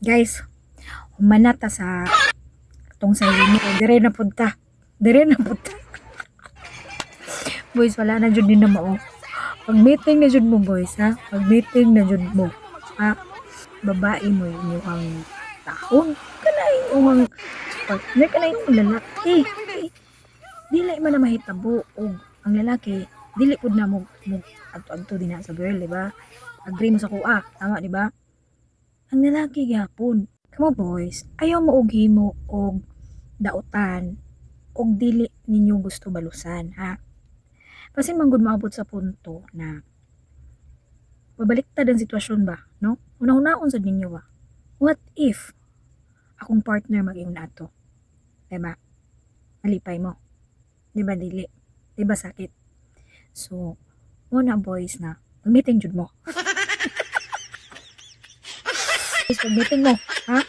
Guys, humanata sa tong sa mo. Dire na punta. Dire na punta. Boys, wala na jud din na mao. Pag-meeting na jud mo, boys, ha? Pag-meeting na jud mo. Ha? Babae mo inyong taon. Kana inyong partner, kana inyong lalaki. Eh, dili man na mahitabo. Og ang lalaki, dili pud na mo adto din na sa girl, di ba? Agree mo sa kuha. Tama, di ba? Ang lalaki gyapon. Kamo boys, ayaw mo og himo og dautan og dili ninyo gusto balusan, ha? Kasi manggod maabot sa punto na babaliktad ang sitwasyon ba, no? Una-unaon sa ninyo ba? What if akong partner mag-ingon ato? Diba? Malipay mo. Diba dili? Diba sakit? So, muna boys na, mag-meeting jud mo. Guys, mag-meeting mo, ha?